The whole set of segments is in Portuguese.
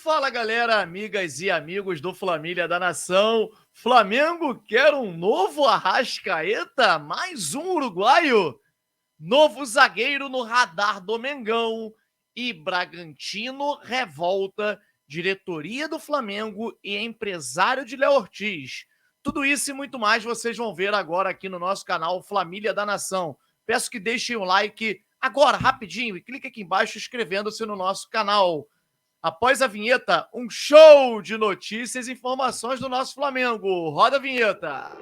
Fala, galera, amigas e amigos do Flamília da Nação. Flamengo quer um novo Arrascaeta, mais um uruguaio. Novo zagueiro no radar do Mengão e Bragantino revolta diretoria do Flamengo e empresário de Léo Ortiz. Tudo isso e muito mais vocês vão ver agora aqui no nosso canal Flamília da Nação. Peço que deixem um like agora, rapidinho, e clique aqui embaixo inscrevendo-se no nosso canal. Após a vinheta, um show de notícias e informações do nosso Flamengo. Roda a vinheta.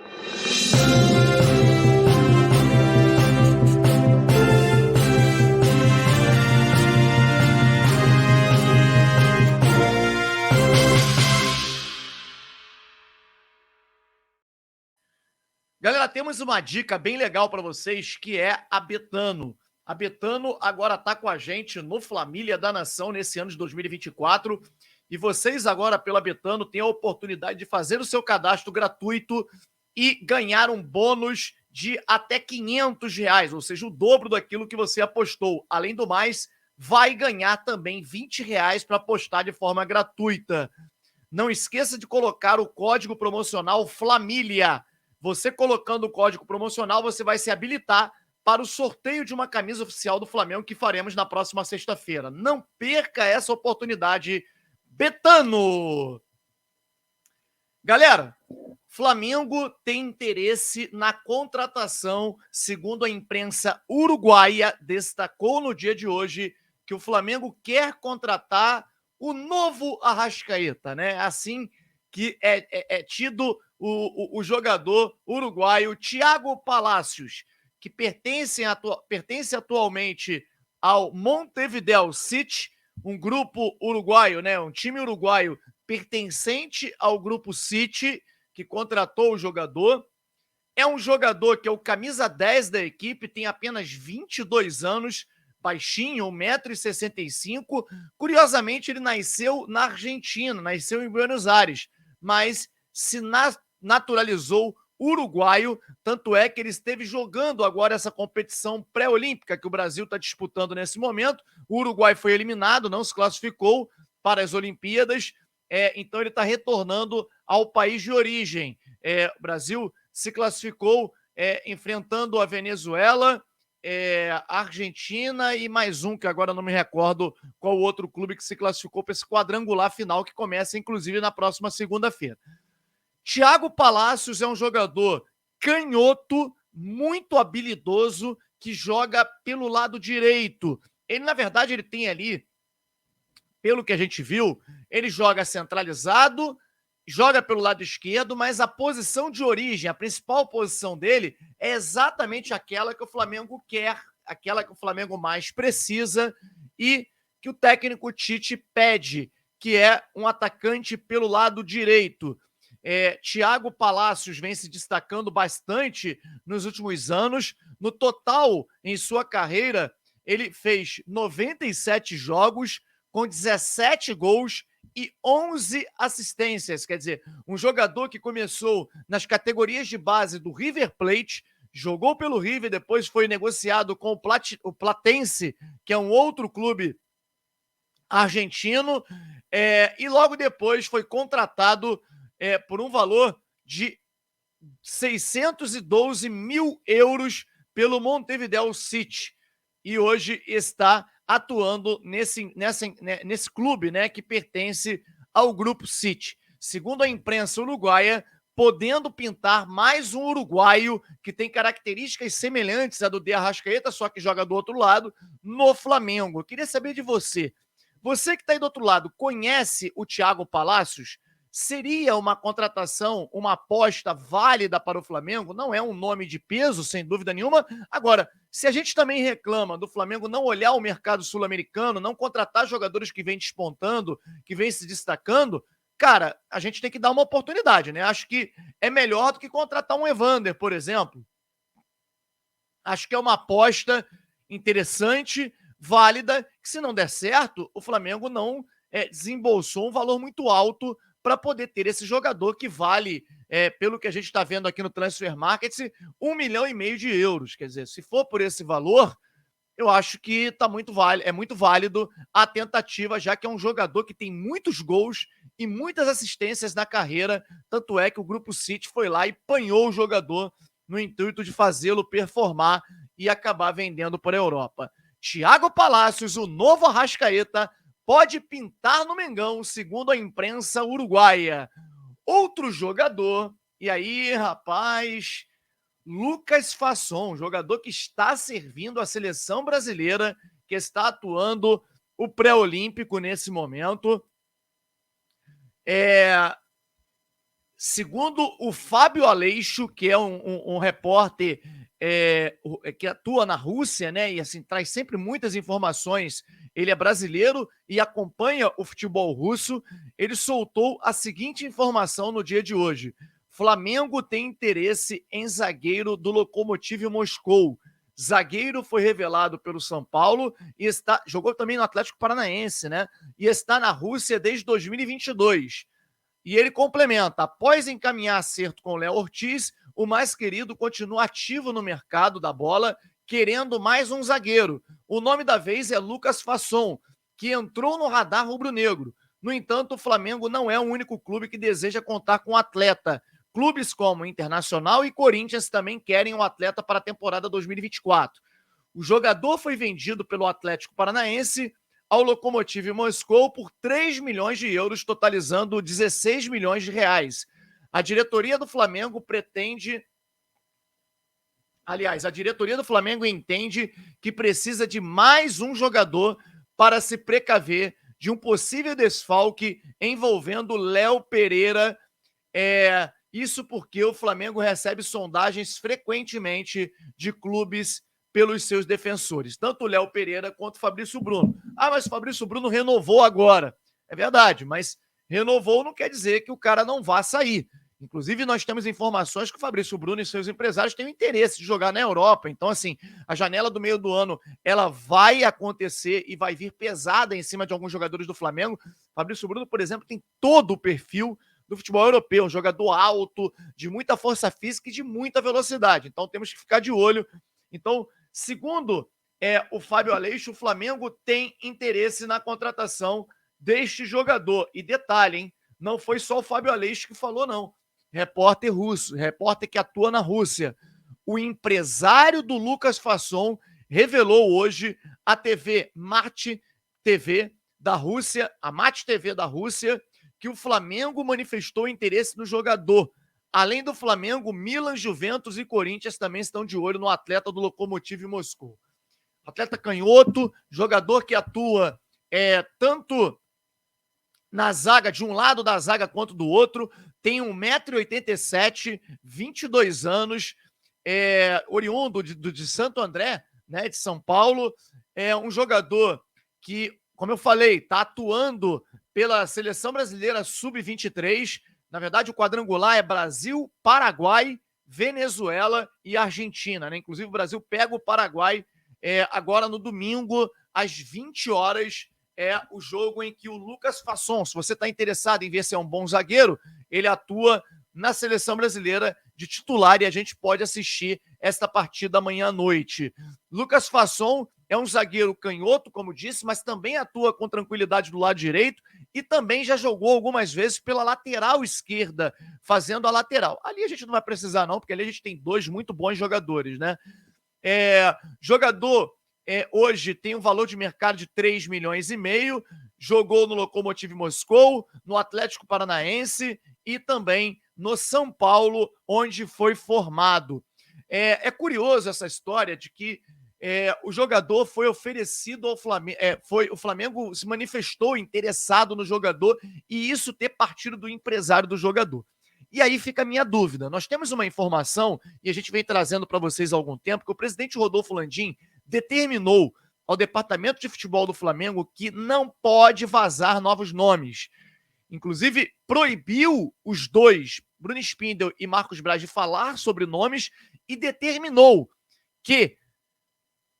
Galera, temos uma dica bem legal para vocês, que é a Betano. A Betano agora está com a gente no Flamília da Nação nesse ano de 2024. E vocês agora, pela Betano, têm a oportunidade de fazer o seu cadastro gratuito e ganhar um bônus de até R$500, ou seja, o dobro daquilo que você apostou. Além do mais, vai ganhar também R$20 para apostar de forma gratuita. Não esqueça de colocar o código promocional Flamília. Você colocando o código promocional, você vai se habilitar para o sorteio de uma camisa oficial do Flamengo que faremos na próxima sexta-feira. Não perca essa oportunidade, Betano! Galera, Flamengo tem interesse na contratação, segundo a imprensa uruguaia destacou no dia de hoje, que o Flamengo quer contratar o novo Arrascaeta, né? Assim que é tido o jogador uruguaio Thiago Palacios, que pertence atualmente ao Montevideo City, um grupo uruguaio, né? Um time uruguaio pertencente ao grupo City, que contratou o jogador. É um jogador que é o camisa 10 da equipe, tem apenas 22 anos, baixinho, 1,65 m. Curiosamente, ele nasceu na Argentina, nasceu em Buenos Aires, mas se naturalizou uruguaio, tanto é que ele esteve jogando agora essa competição pré-olímpica que o Brasil está disputando nesse momento. O Uruguai foi eliminado, não se classificou para as Olimpíadas, então ele está retornando ao país de origem. O Brasil se classificou enfrentando a Venezuela, a Argentina e mais um, que agora não me recordo qual outro clube que se classificou para esse quadrangular final que começa, inclusive, na próxima segunda-feira. Thiago Palacios é um jogador canhoto, muito habilidoso, que joga pelo lado direito. Ele, na verdade, ele tem ali, pelo que a gente viu, ele joga centralizado, joga pelo lado esquerdo, mas a posição de origem, a principal posição dele, é exatamente aquela que o Flamengo quer, aquela que o Flamengo mais precisa e que o técnico Tite pede, que é um atacante pelo lado direito. Thiago Palacios vem se destacando bastante nos últimos anos. No total, em sua carreira, ele fez 97 jogos com 17 gols e 11 assistências. Quer dizer, um jogador que começou nas categorias de base do River Plate, jogou pelo River, depois foi negociado com o Platense, que é um outro clube argentino, e logo depois foi contratado por um valor de 612 mil euros pelo Montevideo City. E hoje está atuando nesse clube, né, que pertence ao Grupo City. Segundo a imprensa uruguaia, podendo pintar mais um uruguaio que tem características semelhantes à do De Arrascaeta, só que joga do outro lado, no Flamengo. Eu queria saber de você. Você que está aí do outro lado, conhece o Thiago Palacios? Seria uma contratação, uma aposta válida para o Flamengo? Não é um nome de peso, sem dúvida nenhuma. Agora, se a gente também reclama do Flamengo não olhar o mercado sul-americano, não contratar jogadores que vêm despontando, que vêm se destacando, cara, a gente tem que dar uma oportunidade, né? Acho que é melhor do que contratar um Evander, por exemplo. Acho que é uma aposta interessante, válida, que se não der certo, o Flamengo não desembolsou um valor muito alto para poder ter esse jogador que vale, pelo que a gente está vendo aqui no Transfer Market, 1,5 milhão de euros. Quer dizer, se for por esse valor, eu acho que é muito válido a tentativa, já que é um jogador que tem muitos gols e muitas assistências na carreira, tanto é que o Grupo City foi lá e panhou o jogador no intuito de fazê-lo performar e acabar vendendo para a Europa. Thiago Palácios, o novo Arrascaeta, pode pintar no Mengão, segundo a imprensa uruguaia. Outro jogador, e aí, rapaz, Lucas Fasson, jogador que está servindo a seleção brasileira, que está atuando o pré-olímpico nesse momento. Segundo o Fábio Aleixo, que é um repórter que atua na Rússia, né? E assim traz sempre muitas informações. Ele é brasileiro e acompanha o futebol russo. Ele soltou a seguinte informação no dia de hoje: Flamengo tem interesse em zagueiro do Lokomotiv Moscou. Zagueiro foi revelado pelo São Paulo e jogou também no Atlético Paranaense, né? E está na Rússia desde 2022. E ele complementa: após encaminhar acerto com o Léo Ortiz, o mais querido continua ativo no mercado da bola, querendo mais um zagueiro. O nome da vez é Lucas Fasson, que entrou no radar rubro-negro. No entanto, o Flamengo não é o único clube que deseja contar com o atleta. Clubes como Internacional e Corinthians também querem o atleta para a temporada 2024. O jogador foi vendido pelo Atlético Paranaense ao Lokomotiv Moscou por 3 milhões de euros, totalizando 16 milhões de reais. A diretoria do Flamengo a diretoria do Flamengo entende que precisa de mais um jogador para se precaver de um possível desfalque envolvendo Léo Pereira. Isso porque o Flamengo recebe sondagens frequentemente de clubes pelos seus defensores, tanto o Léo Pereira quanto o Fabrício Bruno. Mas o Fabrício Bruno renovou agora. É verdade, mas renovou não quer dizer que o cara não vá sair. Inclusive, nós temos informações que o Fabrício Bruno e seus empresários têm o interesse de jogar na Europa. Então, assim, a janela do meio do ano, ela vai acontecer e vai vir pesada em cima de alguns jogadores do Flamengo. Fabrício Bruno, por exemplo, tem todo o perfil do futebol europeu, um jogador alto, de muita força física e de muita velocidade. Então, temos que ficar de olho. Então, segundo o Fábio Aleixo, o Flamengo tem interesse na contratação deste jogador. E detalhe, hein? Não foi só o Fábio Aleixo que falou, não. Repórter russo, repórter que atua na Rússia. O empresário do Lucas Fasson revelou hoje à TV Mate TV da Rússia, a Mate TV da Rússia, que o Flamengo manifestou interesse no jogador. Além do Flamengo, Milan, Juventus e Corinthians também estão de olho no atleta do Lokomotiv Moscou. Atleta canhoto, jogador que atua tanto na zaga, de um lado da zaga quanto do outro, tem 1,87 m, 22 anos, oriundo de Santo André, né, de São Paulo. É um jogador que, como eu falei, está atuando pela Seleção Brasileira Sub-23. Na verdade, o quadrangular é Brasil, Paraguai, Venezuela e Argentina, né? Inclusive, o Brasil pega o Paraguai agora no domingo, às 20 horas, o jogo em que o Lucas Fasson, se você está interessado em ver se é um bom zagueiro, ele atua na Seleção Brasileira de titular e a gente pode assistir esta partida amanhã à noite. Lucas Fasson é um zagueiro canhoto, como disse, mas também atua com tranquilidade do lado direito e também já jogou algumas vezes pela lateral esquerda, fazendo a lateral. Ali a gente não vai precisar não, porque ali a gente tem dois muito bons jogadores, né? Jogador hoje tem um valor de mercado de 3 milhões e meio, jogou no Lokomotiv Moscou, no Atlético Paranaense e também no São Paulo, onde foi formado. É curioso essa história de que o jogador foi oferecido ao Flamengo, o Flamengo se manifestou interessado no jogador e isso ter partido do empresário do jogador. E aí fica a minha dúvida. Nós temos uma informação, e a gente vem trazendo para vocês há algum tempo, que o presidente Rodolfo Landim determinou ao departamento de futebol do Flamengo que não pode vazar novos nomes. Inclusive, proibiu os dois, Bruno Spindel e Marcos Braz, de falar sobre nomes e determinou que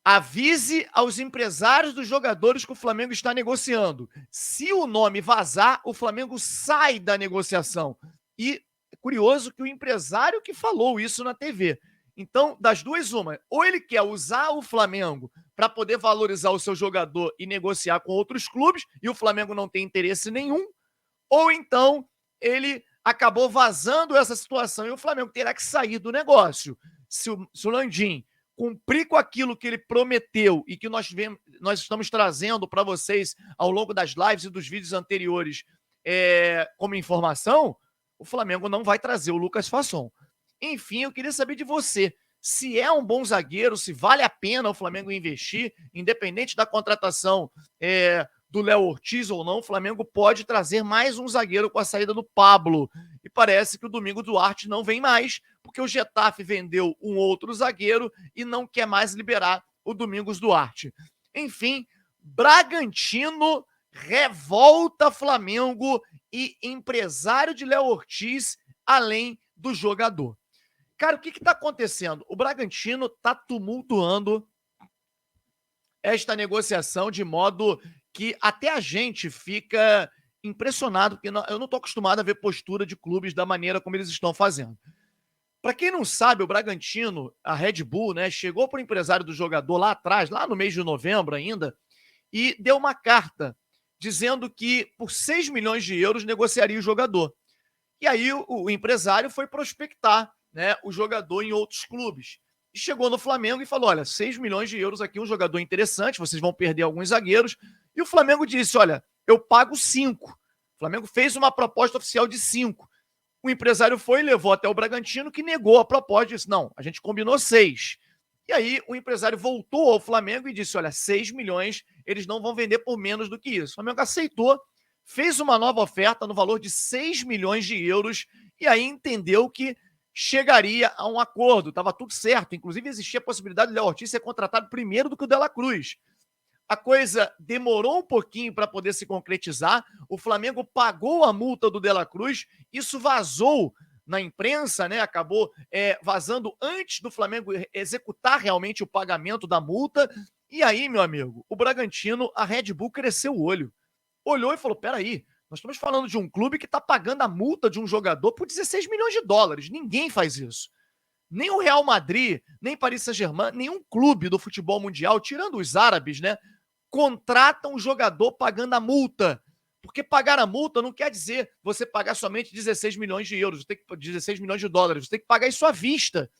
avise aos empresários dos jogadores que o Flamengo está negociando. Se o nome vazar, o Flamengo sai da negociação. E é curioso que o empresário que falou isso na TV. Então, das duas, uma. Ou ele quer usar o Flamengo para poder valorizar o seu jogador e negociar com outros clubes, e o Flamengo não tem interesse nenhum, ou então ele acabou vazando essa situação e o Flamengo terá que sair do negócio. Se o Landim cumprir com aquilo que ele prometeu e que nós estamos trazendo para vocês ao longo das lives e dos vídeos anteriores como informação, o Flamengo não vai trazer o Lucas Fasson. Enfim, eu queria saber de você, se é um bom zagueiro, se vale a pena o Flamengo investir, independente da contratação do Léo Ortiz ou não, o Flamengo pode trazer mais um zagueiro com a saída do Pablo. E parece que o Domingos Duarte não vem mais, porque o Getafe vendeu um outro zagueiro e não quer mais liberar o Domingos Duarte. Enfim, Bragantino revolta Flamengo e empresário de Léo Ortiz, além do jogador. Cara, o que está acontecendo? O Bragantino está tumultuando esta negociação de modo que até a gente fica impressionado, porque eu não estou acostumado a ver postura de clubes da maneira como eles estão fazendo. Para quem não sabe, o Bragantino, a Red Bull, né, chegou para o empresário do jogador lá atrás, lá no mês de novembro ainda, e deu uma carta dizendo que por 6 milhões de euros negociaria o jogador. E aí o empresário foi prospectar, né, o jogador em outros clubes. E chegou no Flamengo e falou: olha, 6 milhões de euros aqui, um jogador interessante, vocês vão perder alguns zagueiros. E o Flamengo disse: olha, eu pago 5. O Flamengo fez uma proposta oficial de 5. O empresário foi e levou até o Bragantino, que negou a proposta e disse: não, a gente combinou 6. E aí o empresário voltou ao Flamengo e disse: olha, 6 milhões, eles não vão vender por menos do que isso. O Flamengo aceitou, fez uma nova oferta no valor de 6 milhões de euros e aí entendeu que chegaria a um acordo, estava tudo certo. Inclusive existia a possibilidade de Léo Ortiz ser contratado primeiro do que o De La Cruz. A coisa demorou um pouquinho para poder se concretizar, o Flamengo pagou a multa do De La Cruz, isso vazou na imprensa, né? Acabou vazando antes do Flamengo executar realmente o pagamento da multa. E aí, meu amigo, o Bragantino, a Red Bull cresceu o olho. Olhou e falou: peraí, nós estamos falando de um clube que está pagando a multa de um jogador por 16 milhões de dólares. Ninguém faz isso. Nem o Real Madrid, nem Paris Saint-Germain, nenhum clube do futebol mundial, tirando os árabes, né, contratam um jogador pagando a multa. Porque pagar a multa não quer dizer você pagar somente 16 milhões de euros, 16 milhões de dólares. Você tem que pagar isso à vista.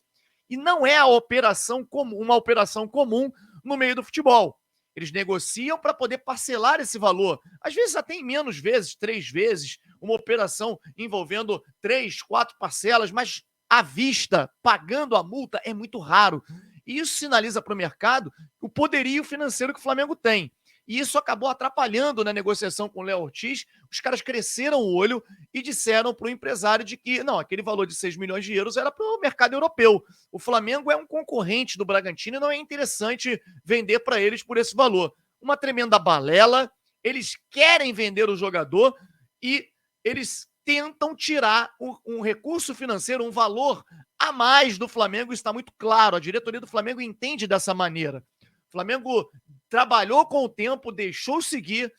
E não é uma operação comum no meio do futebol. Eles negociam para poder parcelar esse valor. Às vezes até em menos vezes, 3 vezes, uma operação envolvendo 3, 4 parcelas, mas à vista, pagando a multa, é muito raro. E isso sinaliza para o mercado o poderio financeiro que o Flamengo tem. E isso acabou atrapalhando na negociação com o Léo Ortiz. Os caras cresceram o olho e disseram para o empresário de que, não, aquele valor de 6 milhões de euros era para o mercado europeu. O Flamengo é um concorrente do Bragantino e não é interessante vender para eles por esse valor. Uma tremenda balela. Eles querem vender o jogador e eles tentam tirar um recurso financeiro, um valor a mais do Flamengo. Está muito claro. A diretoria do Flamengo entende dessa maneira. O Flamengo trabalhou com o tempo, deixou seguir.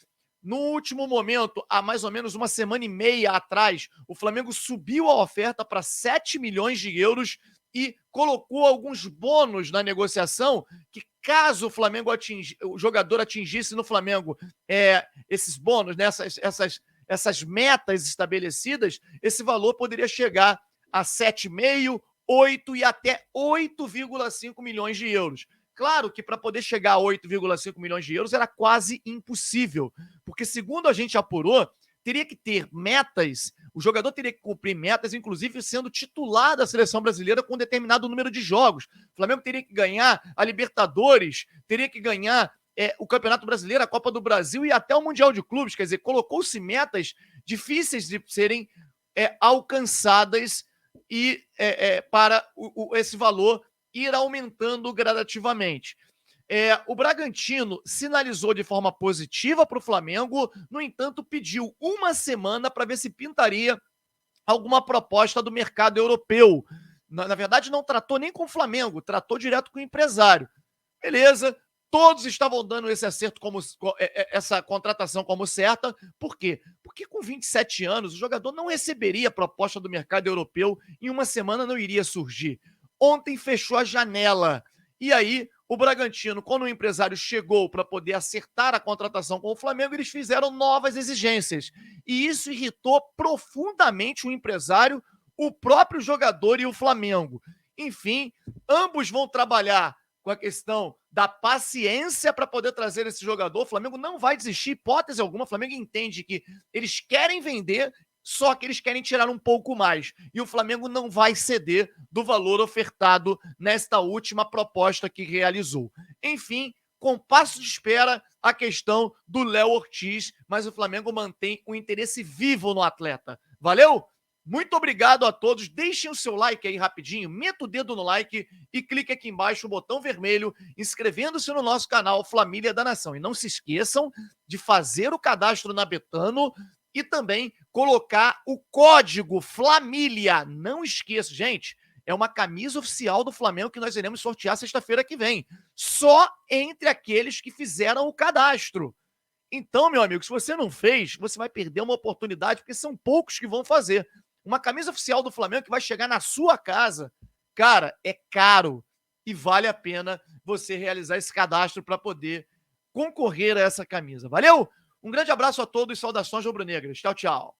No último momento, há mais ou menos uma semana e meia atrás, o Flamengo subiu a oferta para 7 milhões de euros e colocou alguns bônus na negociação que, caso o jogador atingisse no Flamengo esses bônus, né, essas metas estabelecidas, esse valor poderia chegar a 7,5, 8 e até 8,5 milhões de euros. Claro que para poder chegar a 8,5 milhões de euros era quase impossível, porque segundo a gente apurou, teria que ter metas, o jogador teria que cumprir metas, inclusive sendo titular da seleção brasileira com um determinado número de jogos. O Flamengo teria que ganhar a Libertadores, teria que ganhar o Campeonato Brasileiro, a Copa do Brasil e até o Mundial de Clubes. Quer dizer, colocou-se metas difíceis de serem alcançadas e para esse valor ir aumentando gradativamente. O Bragantino sinalizou de forma positiva para o Flamengo, no entanto, pediu uma semana para ver se pintaria alguma proposta do mercado europeu. Na verdade, não tratou nem com o Flamengo, tratou direto com o empresário. Beleza, todos estavam dando esse acerto essa contratação como certa. Por quê? Porque com 27 anos, o jogador não receberia proposta do mercado europeu, em uma semana não iria surgir. Ontem fechou a janela. E aí O Bragantino, quando o empresário chegou para poder acertar a contratação com o Flamengo, eles fizeram novas exigências. E isso irritou profundamente o empresário, o próprio jogador e o Flamengo. Enfim, ambos vão trabalhar com a questão da paciência para poder trazer esse jogador. O Flamengo não vai desistir, hipótese alguma. O Flamengo entende que eles querem vender, só que eles querem tirar um pouco mais. E o Flamengo não vai ceder do valor ofertado nesta última proposta que realizou. Enfim, com passo de espera a questão do Léo Ortiz, mas o Flamengo mantém o interesse vivo no atleta. Valeu? Muito obrigado a todos. Deixem o seu like aí rapidinho, meta o dedo no like e clique aqui embaixo o botão vermelho, inscrevendo-se no nosso canal Família da Nação. E não se esqueçam de fazer o cadastro na Betano e também colocar o código FLAMILIA. Não esqueça, gente, é uma camisa oficial do Flamengo que nós iremos sortear sexta-feira que vem. Só entre aqueles que fizeram o cadastro. Então, meu amigo, se você não fez, você vai perder uma oportunidade, porque são poucos que vão fazer. Uma camisa oficial do Flamengo que vai chegar na sua casa, cara, é caro e vale a pena você realizar esse cadastro para poder concorrer a essa camisa. Valeu? Um grande abraço a todos e saudações rubro-negras. Tchau, tchau.